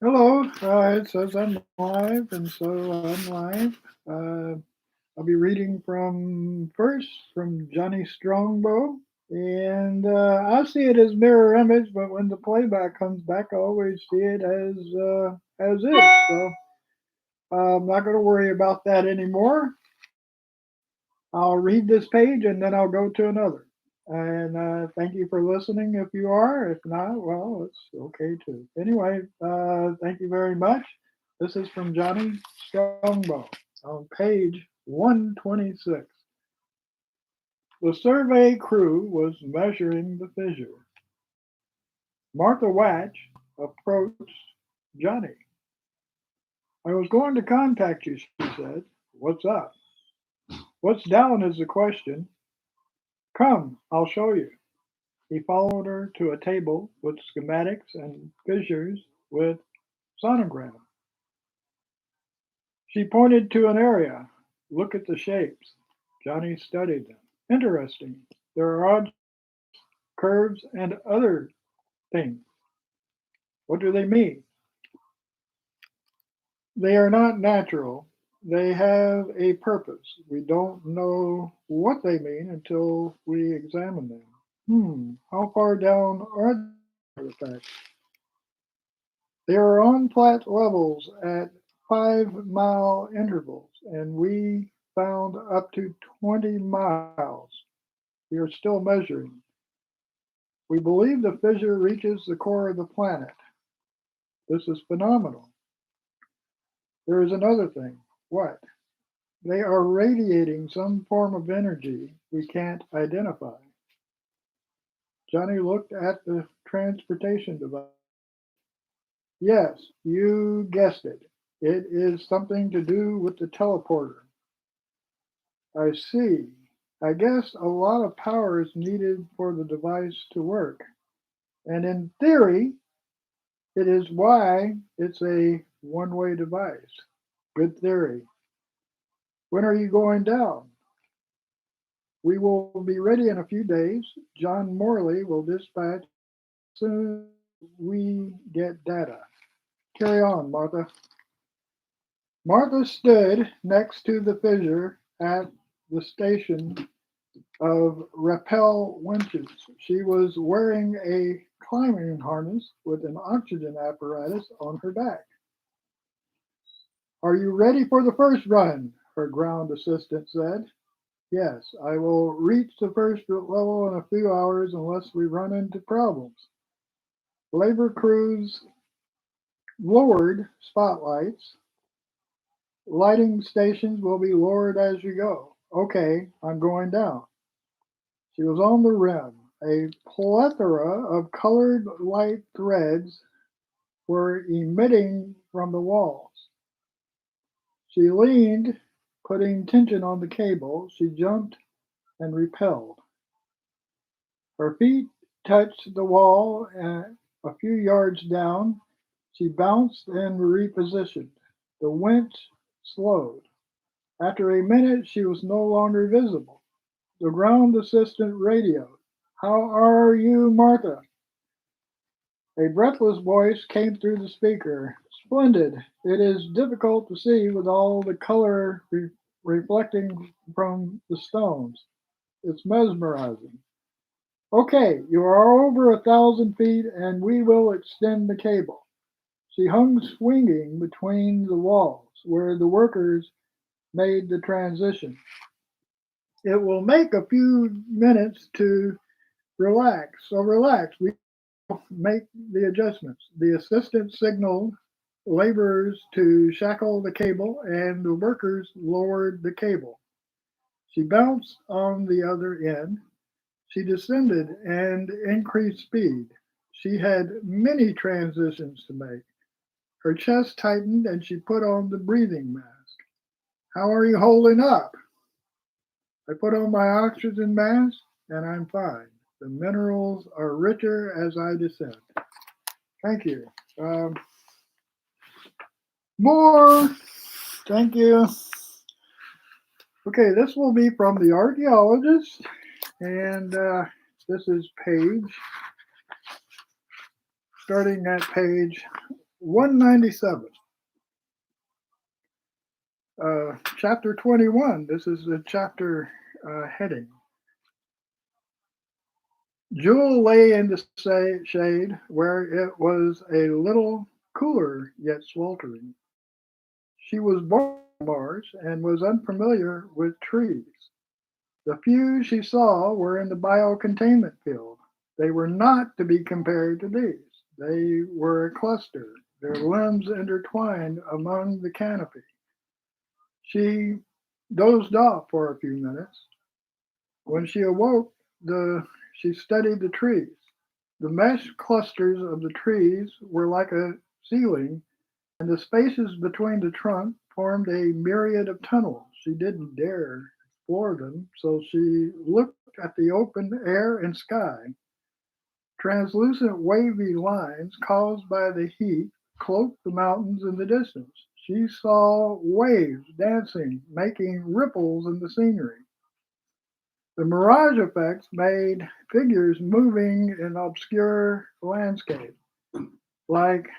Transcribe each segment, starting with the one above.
Hello, it says I'm live, and so I'm live. Uh, I'll be reading from first from Johnny Strongbow, and I see it as mirror image, but when the playback comes back, I always see it as is. So I'm not going to worry about that anymore. I'll read this page and then I'll go to another. And thank you for listening if you are. If not, well, it's okay too. Anyway, thank you very much. This is from Johnny Strongbow on page 126. The survey crew was measuring the fissure. Martha Watch approached Johnny. I was going to contact you, she said. What's up? What's down is the question. Come, I'll show you. He followed her to a table with schematics and fissures with sonogram. She pointed to an area. Look at the shapes. Johnny studied them. Interesting. There are odd curves and other things. What do they mean? They are not natural. They have a purpose. We don't know what they mean until we examine them. How far down are the artifacts? They are on flat levels at 5-mile intervals, and we found up to 20 miles. We are still measuring. We believe the fissure reaches the core of the planet. This is phenomenal. There is another thing. What? They are radiating some form of energy we can't identify. Johnny looked at the transportation device. Yes, you guessed it. It is something to do with the teleporter. I see. I guess a lot of power is needed for the device to work. And in theory, it is why it's a one way device. Good theory. When are you going down? We will be ready in a few days. John Morley will dispatch as soon as we get data. Carry on, Martha. Martha stood next to the fissure at the station of rappel winches. She was wearing a climbing harness with an oxygen apparatus on her back. Are you ready for the first run? Her ground assistant said. Yes, I will reach the first level in a few hours unless we run into problems. Labor crews lowered spotlights. Lighting stations will be lowered as you go. Okay, I'm going down. She was on the rim. A plethora of colored light threads were emitting from the walls. She leaned, putting tension on the cable. She jumped and repelled. Her feet touched the wall and a few yards down. She bounced and repositioned. The winch slowed. After a minute, she was no longer visible. The ground assistant radioed. How are you, Martha? A breathless voice came through the speaker. Splendid. It is difficult to see with all the color reflecting from the stones. It's mesmerizing. Okay, you are over 1,000 feet and we will extend the cable. She hung swinging between the walls where the workers made the transition. It will make a few minutes to relax. So relax. We make the adjustments. The assistant signaled laborers to shackle the cable, and the workers lowered the cable. She bounced on the other end. She descended and increased speed. She had many transitions to make. Her chest tightened and she put on the breathing mask. How are you holding up? I put on my oxygen mask and I'm fine. The minerals are richer as I descend. Thank you. More. Thank you. Okay, this will be from the Archaeologist, and this is page, starting at page 197. Chapter 21. This is the chapter heading. Jewel lay in the shade where it was a little cooler yet sweltering. She was born on Mars and was unfamiliar with trees. The few she saw were in the biocontainment field. They were not to be compared to these. They were a cluster, their limbs intertwined among the canopy. She dozed off for a few minutes. When she awoke, she studied the trees. The mesh clusters of the trees were like a ceiling, and the spaces between the trunk formed a myriad of tunnels. She didn't dare explore them, so she looked at the open air and sky. Translucent wavy lines caused by the heat cloaked the mountains in the distance. She saw waves dancing, making ripples in the scenery. The mirage effects made figures moving in obscure landscape, like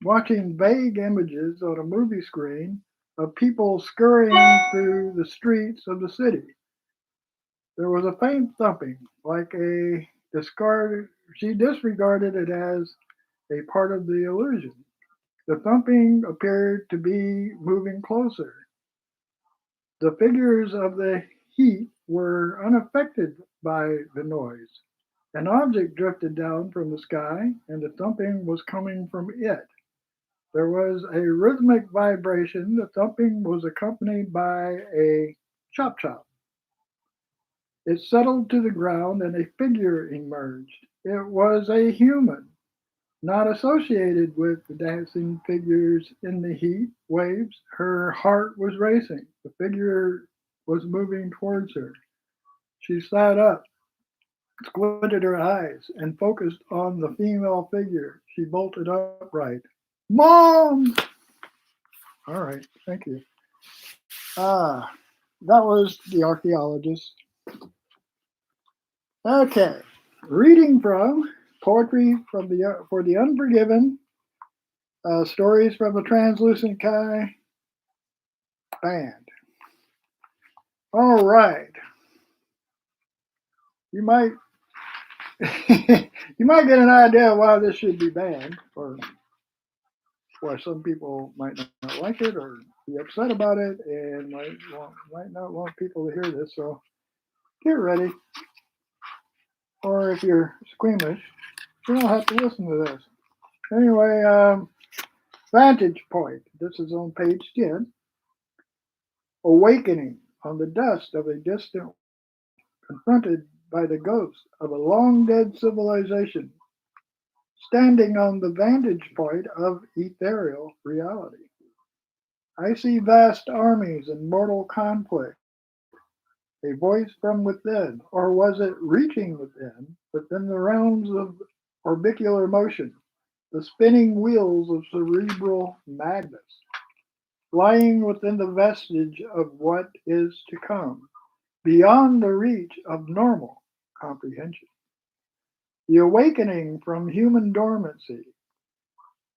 watching vague images on a movie screen of people scurrying through the streets of the city. There was a faint thumping, like a discard. She disregarded it as a part of the illusion. The thumping appeared to be moving closer. The figures of the heat were unaffected by the noise. An object drifted down from the sky, and the thumping was coming from it. There was a rhythmic vibration. The thumping was accompanied by a chop chop. It settled to the ground and a figure emerged. It was a human, not associated with the dancing figures in the heat waves. Her heart was racing. The figure was moving towards her. She sat up, squinted her eyes, and focused on the female figure. She bolted upright. Mom! All right, thank you. That was The Archaeologist. Okay, reading from Poetry from for the Unforgiven, Stories from the Translucent Sky Band. All right, you might you might get an idea why this should be banned, or why some people might not like it or be upset about it, and might not want people to hear this. So get ready. Or if you're squeamish, you don't have to listen to this. Anyway, Vantage Point. This is on page 10. Awakening on the dust of a distant, confronted by the ghost of a long dead civilization, standing on the vantage point of ethereal reality. I see vast armies in mortal conflict. A voice from within, or was it reaching within the realms of orbicular motion, the spinning wheels of cerebral madness, lying within the vestige of what is to come, beyond the reach of normal comprehension? The awakening from human dormancy,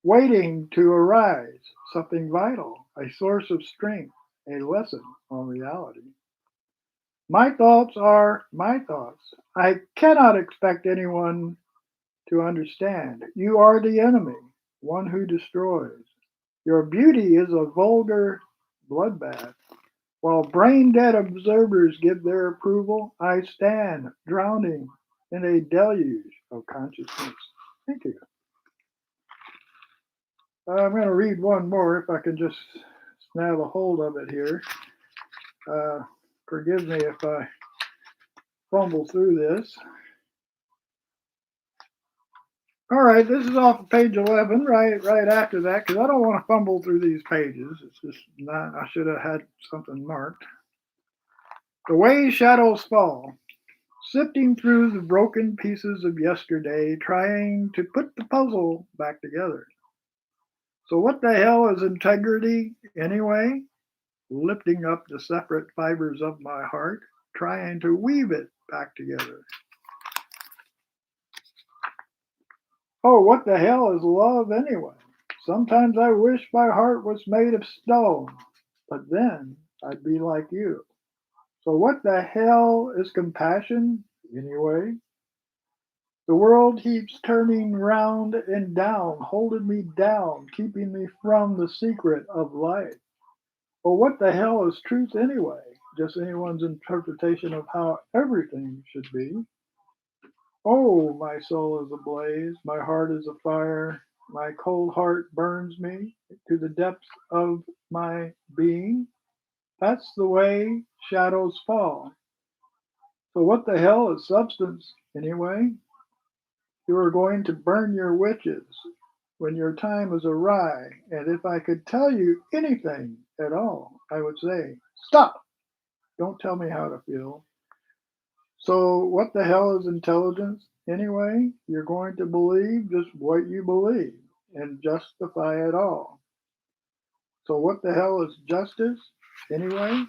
waiting to arise, something vital, a source of strength, a lesson on reality. My thoughts are my thoughts. I cannot expect anyone to understand. You are the enemy, one who destroys. Your beauty is a vulgar bloodbath. While brain dead observers give their approval, I stand drowning in a deluge of consciousness. Thank you. I'm going to read one more if I can just snap a hold of it here. Forgive me if I fumble through this. All right, this is off of page 11, right after that, because I don't want to fumble through these pages. It's just not, I should have had something marked. The way shadows fall, sifting through the broken pieces of yesterday, trying to put the puzzle back together. So what the hell is integrity anyway? Lifting up the separate fibers of my heart, trying to weave it back together. Oh, what the hell is love anyway? Sometimes I wish my heart was made of stone, but then I'd be like you. So what the hell is compassion, anyway? The world keeps turning round and down, holding me down, keeping me from the secret of life. Well, what the hell is truth anyway? Just anyone's interpretation of how everything should be. Oh, my soul is ablaze, my heart is afire, my cold heart burns me to the depths of my being. That's the way shadows fall. So, what the hell is substance anyway? You are going to burn your witches when your time is awry, and if I could tell you anything at all, I would say, stop! Don't tell me how to feel. So, what the hell is intelligence anyway? You're going to believe just what you believe and justify it all. So, what the hell is justice anyway?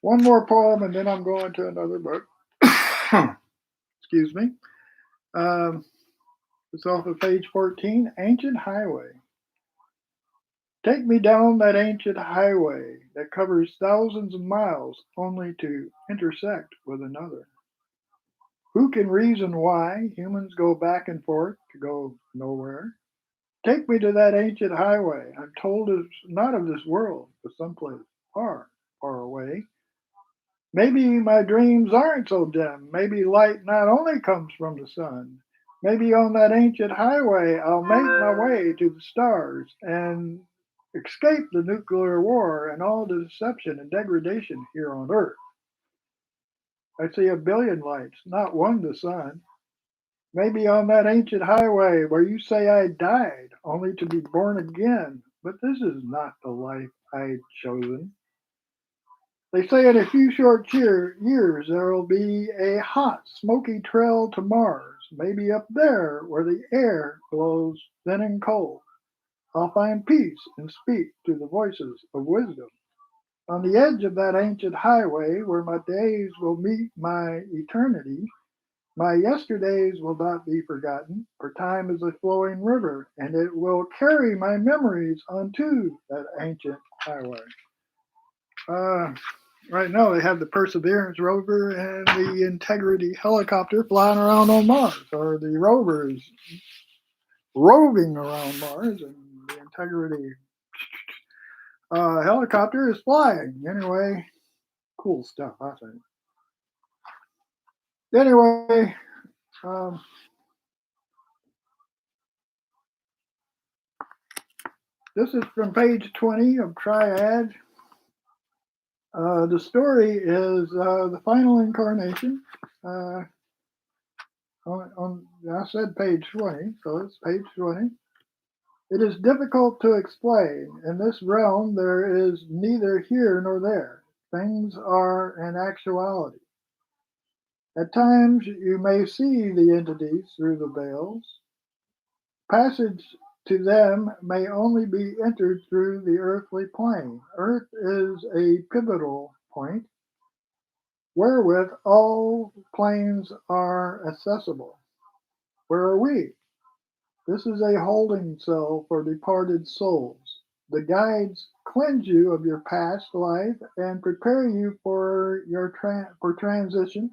One more poem, and then I'm going to another book. Excuse me. Um, it's off of page 14, Ancient Highway. Take me down that ancient highway that covers thousands of miles only to intersect with another. Who can reason why humans go back and forth to go nowhere? Take me to that ancient highway. I'm told it's not of this world, but someplace far, far away. Maybe my dreams aren't so dim. Maybe light not only comes from the sun. Maybe on that ancient highway, I'll make my way to the stars and escape the nuclear war and all the deception and degradation here on Earth. I see a billion lights, not one the sun. Maybe on that ancient highway where you say I died, only to be born again. But this is not the life I'd chosen. They say in a few short years there will be a hot, smoky trail to Mars, maybe up there where the air blows thin and cold. I'll find peace and speak to the voices of wisdom. On the edge of that ancient highway where my days will meet my eternity, my yesterdays will not be forgotten, for time is a flowing river, and it will carry my memories onto that ancient highway. Uh, right now, they have the Perseverance rover and the Integrity helicopter flying around on Mars, or the rover is roving around Mars, and the Integrity helicopter is flying. Anyway, cool stuff, I think. Anyway, um, this is from page 20 of Triad. The story is the final incarnation. Uh, I said page 20, so it's page 20. It is difficult to explain. In this realm, there is neither here nor there. Things are an actuality. At times, you may see the entities through the veils. Passage to them may only be entered through the earthly plane. Earth is a pivotal point wherewith all planes are accessible. Where are we? This is a holding cell for departed souls. The guides cleanse you of your past life and prepare you for for transition.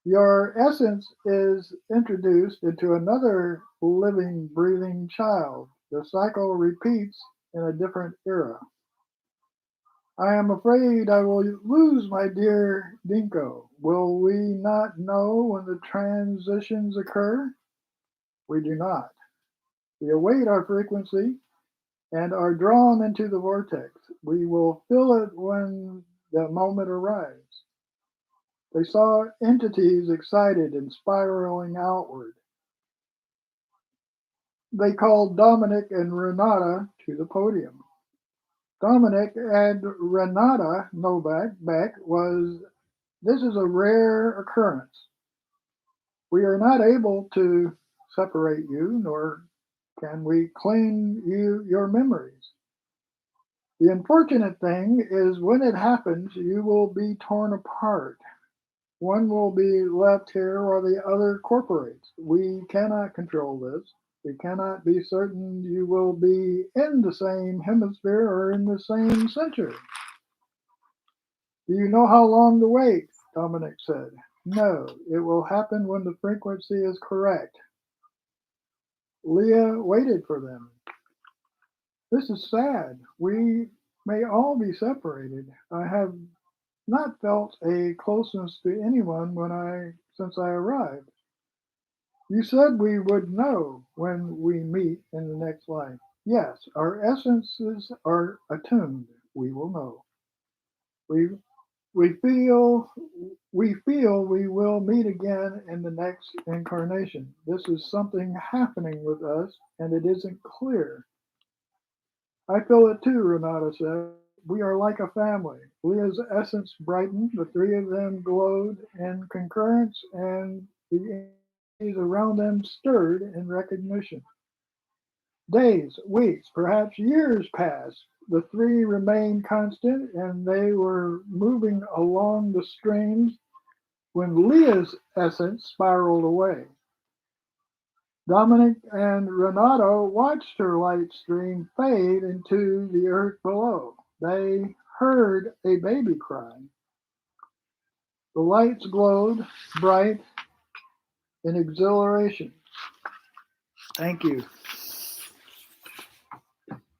Your essence is introduced into another living, breathing child. The cycle repeats in a different era. I am afraid I will lose my dear Dinko. Will we not know when the transitions occur? We do not. We await our frequency and are drawn into the vortex. We will feel it when the moment arrives. They saw entities excited and spiraling outward. They called Dominic and Renata to the podium. Dominic and Renata Novak Beck was this is a rare occurrence. We are not able to separate you, nor can we clean your memories. The unfortunate thing is when it happens, you will be torn apart. One will be left here while the other corporates. We cannot control this. We cannot be certain you will be in the same hemisphere or in the same century. Do you know how long to wait? Dominic said. No, it will happen when the frequency is correct. Leah waited for them. This is sad. We may all be separated. I have not felt a closeness to anyone since I arrived. You said we would know when we meet in the next life. Yes, our essences are attuned. We will know. We we feel we will meet again in the next incarnation. This is something happening with us, and it isn't clear. I feel it too, Renata said. We are like a family. Leah's essence brightened. The three of them glowed in concurrence, and the energies around them stirred in recognition. Days, weeks, perhaps years passed. The three remained constant, and they were moving along the streams when Leah's essence spiraled away. Dominic and Renato watched her light stream fade into the earth below. They heard a baby cry. The lights glowed bright in exhilaration. Thank you.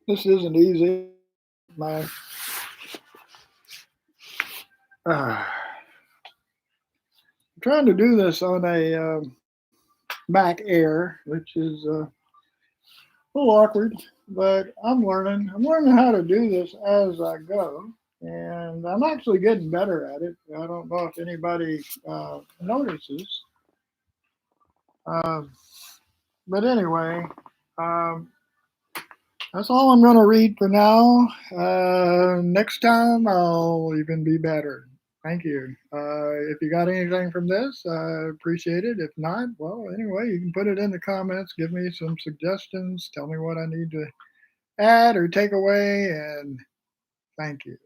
This isn't easy. My I'm trying to do this on a Mac Air, which is a little awkward, but I'm learning. I'm learning how to do this as I go, and I'm actually getting better at it. I don't know if anybody notices, uh, but anyway, um, that's all I'm going to read for now. Next time I'll even be better. Thank you. If you got anything from this, I appreciate it. If not, well, anyway, you can put it in the comments. Give me some suggestions. Tell me what I need to add or take away. And thank you.